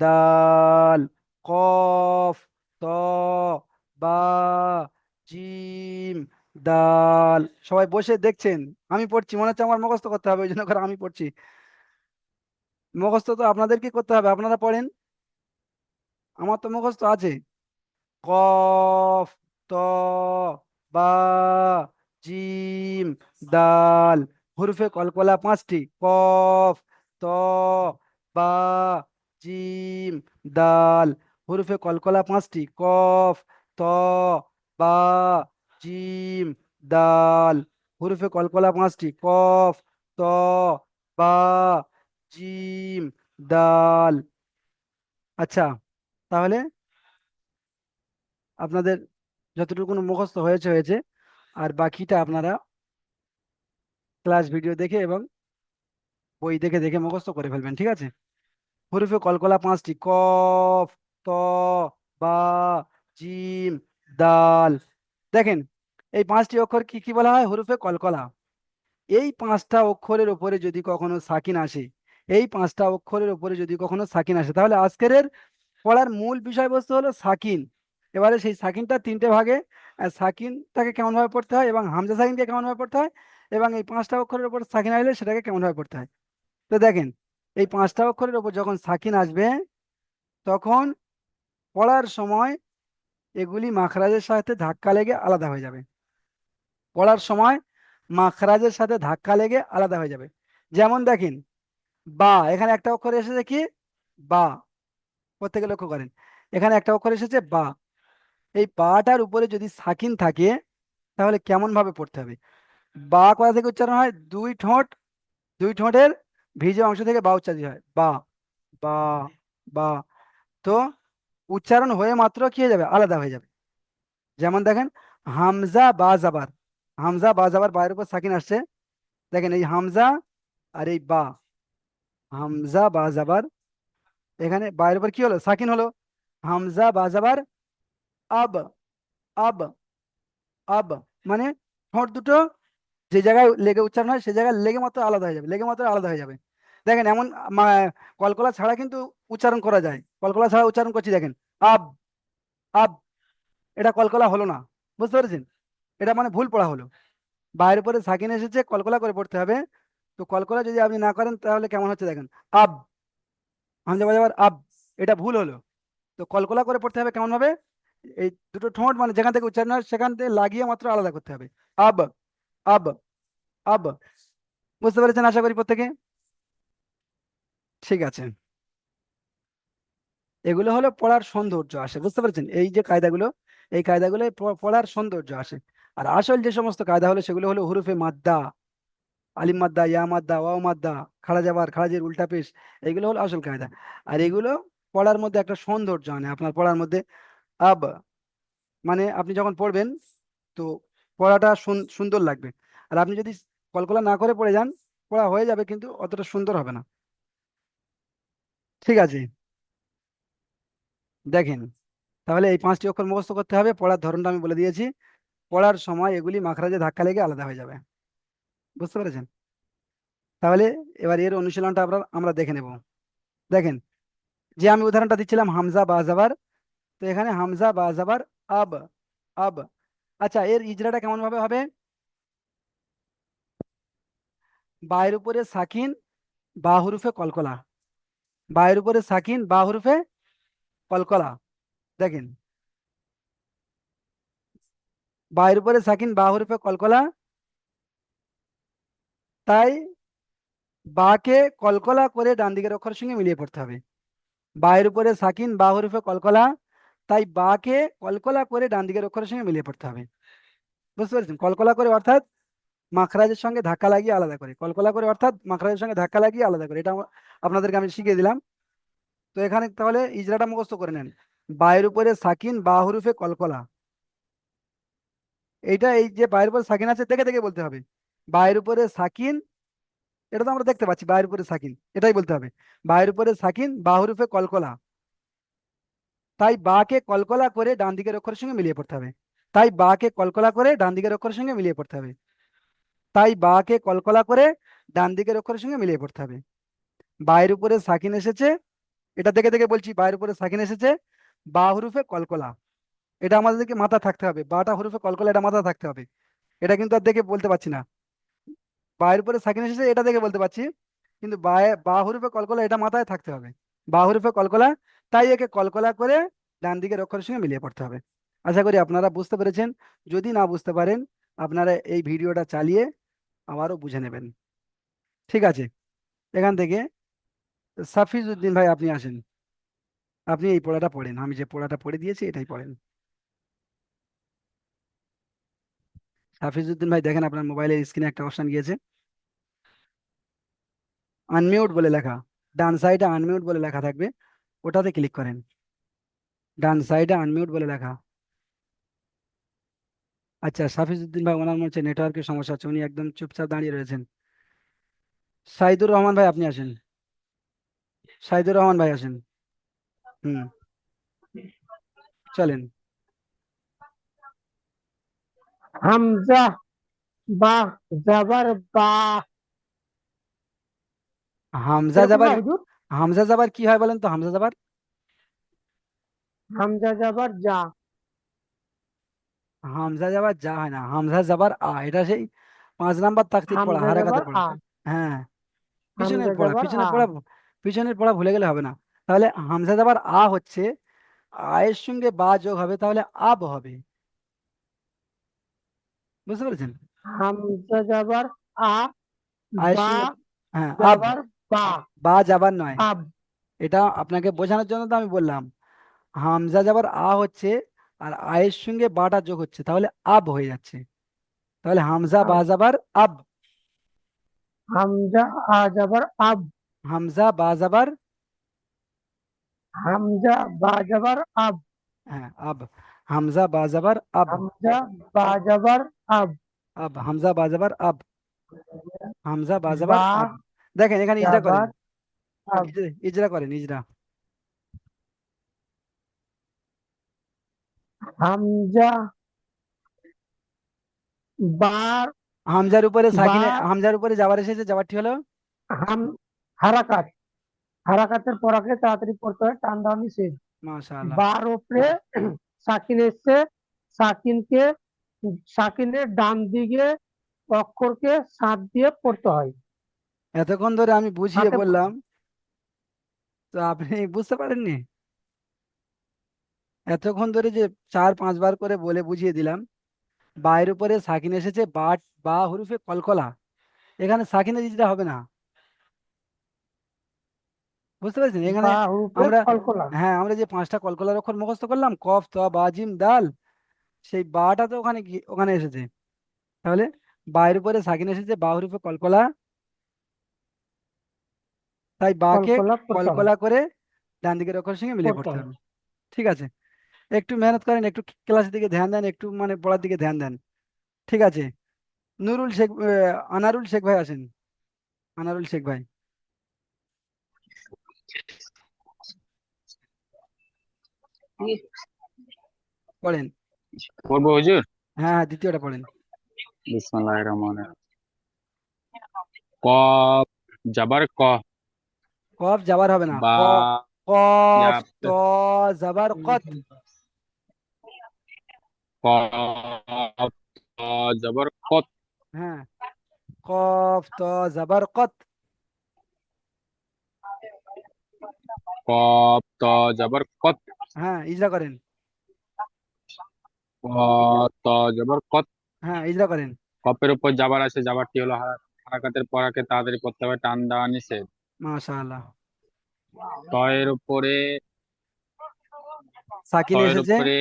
দাল। কফ, ত, বা, জিম, দাল। সবাই বসে দেখছেন, আমি পড়ছি, মনে হচ্ছে আমার মুখস্থ করতে হবে, ওই জন্য করে আমি পড়ছি। মুখস্থ তো আপনাদেরকে করতে হবে, আপনারা পড়েন, আমার তো মুখস্থ আছে। কফ, ত, বা, জিম, দাল। হুরফে কলকলা পাঁচটি, কফ, ত, বা, জিম, দাল। হুরফে কলকলা পাঁচটি, কফ, ত, বা, জিম, দাল। হুরফে কলকলা পাঁচটি, কফ, ত, বা, জিম, দাল। আচ্ছা, তাহলে আপনাদের যতটুকু মুখস্থ হয়েছে হয়েছে, আর বাকিটা আপনারা ক্লাস ভিডিও দেখে এবং বই দেখে দেখে মুখস্থ করে ফেলবেন। ঠিক আছে? হরফে কলকলা পাঁচটি, কফ, ত, বা, জিম, দাল। দেখেন, এই পাঁচটি অক্ষর কি কি বলা হয়? হরফে কলকলা। এই পাঁচটা অক্ষরের উপরে যদি কখনো সাকিন আসে, এই পাঁচটা অক্ষরের উপরে যদি কখনো সাকিন আসে, তাহলে আজকের পড়ার মূল বিষয়বস্তু হলো সাকিন। এবারে সেই সাকিনটা তিনটে ভাগে, সাকিনটাকে কেমন ভাবে পড়তে হয় এবং হামজা সাকিনকে কেমন ভাবে পড়তে হয়, এবং এই পাঁচটা অক্ষরের উপর সাকিন আসলে সেটাকে কেমন ভাবে পড়তে হয়। তো দেখেন, এই পাঁচটা অক্ষরের উপর যখন সাকিন আসবে, তখন পড়ার সময় এগুলি মাখরাজের সাথে ধাক্কা লেগে আলাদা হয়ে যাবে। পড়ার সময় মাখরাজের সাথে ধাক্কা লেগে আলাদা হয়ে যাবে। যেমন দেখেন, বা, এখানে একটা অক্ষর এসেছে কি? বা। প্রত্যেকে লক্ষ্য করেন, এখানে একটা অক্ষর এসেছে বা। এই বাটার উপরে যদি সাকিন থাকে, তাহলে কেমন ভাবে পড়তে হবে? বা কোথা থেকে উচ্চারণ হয়? দুই ঠোঁট, দুই ঠোঁটের ভিজে অংশ থেকে বা উচ্চারিত হয়, বা, বা, বা। তো উচ্চারণ হয়ে মাত্র কি হয়ে যাবে? আলাদা হয়ে যাবে। যেমন দেখেন, হামজা বা জাবার, হামজা বা জাবার, বায়ের উপর সাকিন আসছে। দেখেন, এই হামজা আর এই বা, হামজা বা জাবার, এখানে বায়ের উপর কি হলো? সাকিন হলো। হামজা বা জাবার আব, আব, আব, মানে ঠোঁট দুটো যে জায়গায় লেগে উচ্চারণ হয় সে জায়গায় লেগে মাত্র আলাদা হয়ে যাবে, লেগে মাত্র আলাদা হয়ে যাবে। দেখেন এমন কলকলা ছাড়া কিন্তু উচ্চারণ করা যায়, কলকলা ছাড়া উচ্চারণ করছি দেখেন, আব, আব, এটা কলকলা হলো না, বুঝতে পেরেছেন? এটা মানে ভুল পড়া হলো। বায়ের উপরে সাকিন এসেছে, কলকলা করে পড়তে হবে। তো কলকলা যদি আপনি না করেন তাহলে কেমন হচ্ছে দেখেন, আব, হামজা বাজাবার আব, এটা ভুল হলো। তো কলকলা করে পড়তে হবে কেমন ভাবে, এই দুটো ঠোঁট মানে যেখান থেকে উচ্চারণ হয় সেখান থেকে লাগিয়ে মাত্র আলাদা করতে হবে, আব, আব, আব। বুঝতে পেরেছেন আশা করি প্রত্যেকে? ঠিক আছে, এগুলো হলো পড়ার সৌন্দর্য আসে, বুঝতে পেরেছেন? এই যে কায়দাগুলো, এই কায়দাগুলো পড়ার সৌন্দর্য আসে। আর আসল যে সমস্ত কায়দা হলো সেগুলো হলো হুরুফে মাদ্দা, আলিম মাদ্দা, ইয়া মাদ্দা, ওয়াও মাদ্দা, খাড়া জাবার, খাড়াজির উল্টা পেশ, এগুলো হলো আসল কায়দা। আর এগুলো পড়ার মধ্যে একটা সৌন্দর্য আনে আপনার পড়ার মধ্যে। আব মানে আপনি যখন পড়বেন তো পড়াটা সুন্দর লাগবে। আর আপনি যদি কলকলা না করে পড়ে যান, পড়া হয়ে যাবে কিন্তু অতটা সুন্দর হবে না। ঠিক আছে, দেখেন তাহলে এই 5টি অক্ষর মুখস্থ করতে হবে, পড়ার ধরনটা আমি বলে দিয়েছি। পড়ার সময় এগুলি মাখরাজে ধাক্কা লেগে আলাদা হয়ে যাবে, বুঝতে পেরেছেন? তাহলে এবার এর অনুশীলনটা আমরা দেখে নেব। দেখেন, যে আমি উদাহরণটা দিচ্ছিলাম হামজা বা জাবার, তো এখানে হামজা বা জাবার আব, আব। আচ্ছা, এর ইজরাটা কেমন ভাবে হবে? বায়ের উপরে সাকিন, বা হরুফে কলকলা, বায়ের উপরে সাকিন, বা হরুফে কলকলা। দেখেন, বায়ের উপরে সাকিন, বা হরুফে কলকলা, তাই বাকে কলকলা করে ডান দিকের অক্ষরের সঙ্গে মিলিয়ে পড়তে হবে। বায়ের উপরে সাকিন, বা হরুফে কলকলা, তাই বাকে কলকলা করে ডান দিকের অক্ষরের সঙ্গে মিলিয়ে পড়তে হবে। বুঝতে পেরেছেন? কলকলা করে অর্থাৎ মাখরাজের সঙ্গে ধাক্কা লাগিয়ে আলাদা করে, কলকলা করে অর্থাৎ মাখরাজের সঙ্গে ধাক্কা লাগিয়ে আলাদা করে, এটা আপনাদেরকে আমি শিখিয়ে দিলাম। তো এখানে তাহলে ইজরাটা মুখস্থ করে নেন। বায়ের উপরে সাকিন, বা হরুফে কলকলা, এইটা এই যে বায়ের উপরে সাকিন আছে দেখে দেখে বলতে হবে। বায়ের উপরে সাকিন, এটা তো আমরা দেখতে পাচ্ছি বায়ের উপরে সাকিন, এটাই বলতে হবে। বায়ের উপরে সাকিন, বা হরুফে কলকলা, তাই বাকে কলকলা করে ডান দিকের অক্ষরের সঙ্গে মিলিয়ে পড়তে হবে। তাই বাকে কলকলা করে ডান দিকের অক্ষরের সঙ্গে মিলিয়ে পড়তে হবে। তাই বাকে কলকলা করে ডান দিকের অক্ষরের সঙ্গে মিলিয়ে পড়তে হবে। বায়ের উপরে সাকিন এসেছে, এটা দেখে দেখে বলছি, বায়ের উপরে সাকিন এসেছে, বা হরুফে কলকলা, এটা আমাদেরকে মাথা থাকতে হবে, বাটা হরুফে কলকলা এটা মাথা থাকতে হবে। এটা কিন্তু আর দেখে বলতে পারছি না। বায়ের উপরে সাকিন এসেছে এটা দেখে বলতে পারছি, কিন্তু বা হরুফে কলকলা এটা মাথায় থাকতে হবে, বা হরুফে কলকলা, তাই একে কলকলা করে ডান দিকের অক্ষরের সঙ্গে মিলিয়ে পড়তে হবে। আশা করি আপনারা বুঝতে পেরেছেন। যদি না বুঝতে পারেন আপনারা এই ভিডিওটা চালিয়ে আবারও বুঝে নেবেন। ঠিক আছে, এখান থেকে সাফিজ উদ্দিন ভাই আপনি আসেন, আপনি এই পড়াটা পড়েন, আমি যে পড়াটা পড়ে দিয়েছি এটাই পড়েন। হাফিজ উদ্দিন ভাই দেখেন আপনার মোবাইলের স্ক্রিনে একটা অপশন গিয়েছে, আনমিউট বলে লেখা, ডান সাইডে আনমিউট বলে লেখা থাকবে, ওটাতে ক্লিক করেন। ডান সাইডে আনমিউট বলে লেখা। আচ্ছা, সাফিজ উদ্দিন ভাই ওনার মনে হচ্ছে নেটওয়ার্কের সমস্যা হচ্ছে, উনি একদম চুপচাপ দাঁড়িয়ে রয়েছেন। সাইদুর রহমান ভাই আপনি আসেন, সাইদুর রহমান ভাই আসেন। হুম, চলেন। হামজা বা জাবার বা, হামজা এরকম জাবার, না হুজুর? হামজা জাবার কি হয় বলেন তো? হামজা জাবার, হামজা জাবার যা, হামজা জাবার যা হয় না, হামজা জাবার এটা সেই 5 নাম্বার তাকতির পড়া, হামজা হারাকাতের জাবার পড়া। আ, হ্যাঁ, পিছনের হামজা পড়া, জাবার পিছনের আ। পড়া, পিছনের পড়া ভুলে গেলে হবে না। তাহলে হামজা জাবার হচ্ছে, এর সঙ্গে বা যোগ হবে তাহলে আব হবে। বুঝতে পেরেছেন? হামজা জাবার আ, এর বা সঙ্গে, হ্যাঁ আব, জাবার বা, বা যাবার নয়, আব। এটা আপনাকে বোঝানোর জন্য তো আমি বললাম। হামজা যাবার হচ্ছে, আর এর সঙ্গে বাটা যোগ হচ্ছে তাহলে আব হয়ে যাচ্ছে। তাহলে হামজা বা আব। যাবার আব, হামজা আ জাবার আব, হামজা বা যাবার, হামজা বা জাবার আব, হ্যাঁ আব, হামজা বা যাবার আব, হামজা বা জাবার আব, আব, হামজা বা যাবার আব, হামজা বা যাবার বা আব। দেখেন এখানে ইজরা করেন, জাবার আব। ইজরা করেন, ইজরা। হামজা বার হামজার উপরে বা হামজার উপরে জাবার এসেছে, জাবারটি হলো হাম হারাকাত, হারাকাতের পরাকে তাড়াতাড়ি পড়তে হয়, টান দেওয়া নিষেধ। মাশাআল্লাহ। বার উপরে সাকিন এসছে, সাকিনকে সাকিনের ডান দিকে অক্ষরকে সাত দিয়ে পড়তে হয়। এতক্ষণ ধরে আমি বুঝিয়ে হাতে বললাম, তো আপনি বুঝতে পারেননি? এতক্ষণ ধরে যে 4-5 বার করে বলে বুঝিয়ে দিলাম, বায়ের উপরে সাকিন এসেছে, বা হরফে কলকলা, এখানে সাকিনের ইজরা হবে না। বুঝতে পেরেছেন? এখানে বা হরফে আমরা, কলকলা। হ্যাঁ, আমরা যে 5টা কলকলার অক্ষর মুখস্থ করলাম, কফ ত বা জিম দাল, সেই বাটা তো ওখানে এসেছে। তাহলে বায়ের উপরে সাকিন এসেছে, বা হরফে কলকলা, তাই বাকে কলকলা পড়তে হয়, কলকলা করে ডান দিকের অক্ষরের সঙ্গে মিলিয়ে পড়তে পড়তে হয়। হবে। ঠিক আছে, একটু মেহনত করেন, একটু ক্লাসের দিকে ধ্যান দেন, একটু মানে পড়ার দিকে ধ্যান দেন। ঠিক আছে, নুরুল শেখ, আনারুল শেখ ভাই আসেন। আনারুল শেখ ভাই পড়েন। পড়বো হুজুর? হ্যাঁ হ্যাঁ, দ্বিতীয়টা পড়েন। বিসমিল্লাহির রহমানির রহিম। কফ জাবার ক, কফ জাবার হবে না, বা কফ ইয়া ত জাবার কত। কফ ত জাবার কত, হ্যাঁ, কফ ত জাবার কত। কফ ত জাবার কত, হ্যাঁ, ইজরা করেন। ক ত জাবার কত। হ্যাঁ, ইজরা করেন। কফের উপর জাবার আছে, জাবারটি হলো হারাকাতের পরাকে তাড়াতাড়ি পড়তে হবে, টান দেওয়া নিষেধ। মাশাআল্লাহ। তয়ের উপরে, সাকিন তয়ের এসেছে। উপরে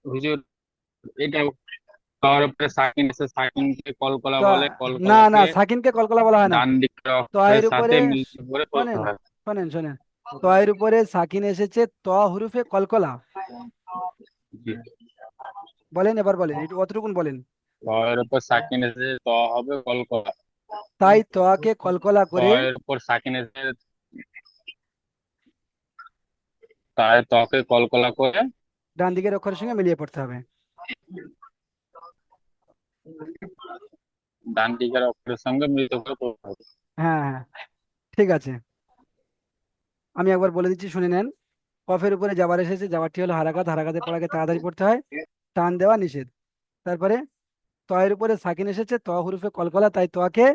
হুজুর, এটা তয়ের উপরে সাকিন আছে, সাকিনকে কলকলা তো বলে, না না, কলকলাকে সাকিনকে কলকলা বলা হয় না। ডান দিকের অক্ষরের তয়ের সাথে উপরে, মিলিয়ে পড়ে পড়তে শোনেন হয়। শোনেন শোনেন, তয়ের উপরে সাকিন এসেছে, ত হরফে কলকলা। জি। বলেন, এবার বলেন, একটু অতটুকুন বলেন। তয়ের উপর সাকিন এসে ত হবে কলকলা, তাই তকে কলকলা করে তয়ের উপর সাকিন এসে তাই তকে কলকলা করে ডান দিকের অক্ষরের সঙ্গে মিলিয়ে পড়তে হবে। ডান দিকের অক্ষরের সঙ্গে মিলিত করে পড়তে হবে। হ্যাঁ হ্যাঁ, ঠিক আছে, আমি একবার বলে দিচ্ছি, শুনে নেন। কফের উপরে জাবার এসেছে, জাবারটি হলো হারাকাত, হারাকাতের পড়াকে তাড়াতাড়ি পড়তে হয়, টান দেওয়া নিষেধ। তারপরে তয়ের উপরে সাকিন এসেছে, ত হরফে কলকলা, তাই তকে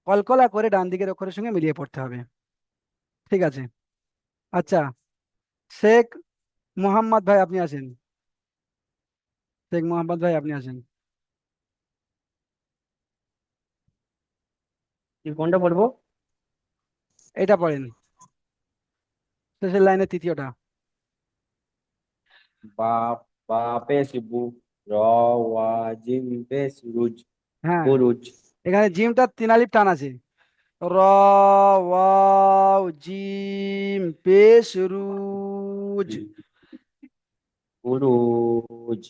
কলকলা করে ডান দিকের অক্ষরের সঙ্গে মিলিয়ে পড়তে হবে। ঠিক আছে, আচ্ছা, শেখ মোহাম্মদ ভাই আপনি আসেন। শেখ মোহাম্মদ ভাই আপনি আসেন। কোনটা পড়বো? এটা পড়েন, শেষের লাইনের তৃতীয়টা। বাপ, বাপেশ বু, র, ওয়া, জিম, পেশ, রুজ, হ্যাঁ, বুরুজ। এখানে জিমটা 3 আলিফ টান আছে। র, ওয়াও, জিম, পেশ, রুজ। বুরুজ।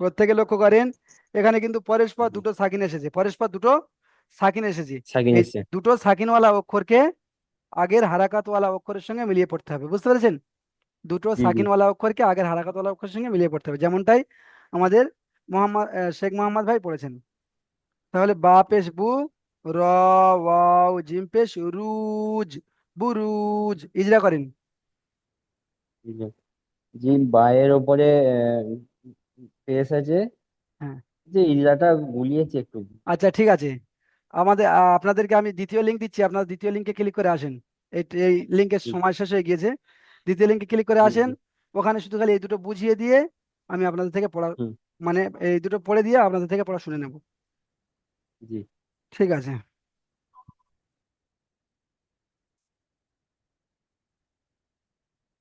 প্রত্যেকে লক্ষ্য করেন, এখানে কিন্তু পরস্পর দুটো সাকিন এসেছে, পরস্পর দুটো সাকিন এসেছে। সাকিন এই এসছে। দুটো সাকিনওয়ালা অক্ষরকে আগের হারাকাতওয়ালা অক্ষরের সঙ্গে মিলিয়ে পড়তে হবে, বুঝতে পেরেছেন? দুটো জি জি। সাকিনওয়ালা অক্ষরকে আগের হারাকাতওয়ালা অক্ষরের সঙ্গে মিলিয়ে পড়তে হবে, যেমনটাই আমাদের শেখ মোহাম্মদ ভাই পড়েছেন। তাহলে বা পেশ বু, র, ওয়াও, জিম পেশ রুজ, বুরুজ, ইজরা করেন। জি জি। জি, বায়ের ওপরে পেশ আছে, হ্যাঁ, যে ইজাটা গুলিয়েছে একটু। আচ্ছা, ঠিক আছে, আপনাদেরকে আমি দ্বিতীয় লিঙ্ক দিচ্ছি, আপনারা দ্বিতীয় লিঙ্কে ক্লিক করে আসেন। এই লিঙ্কের জি সময় শেষ হয়ে গিয়েছে। দ্বিতীয় লিঙ্কে ক্লিক করে জি আসেন। জি। ওখানে শুধু খালি এই দুটো বুঝিয়ে দিয়ে আমি আপনাদের থেকে পড়া, হুম। মানে এই দুটো পড়ে দিয়ে আপনাদের থেকে পড়া শুনে নেব। জি। ঠিক আছে।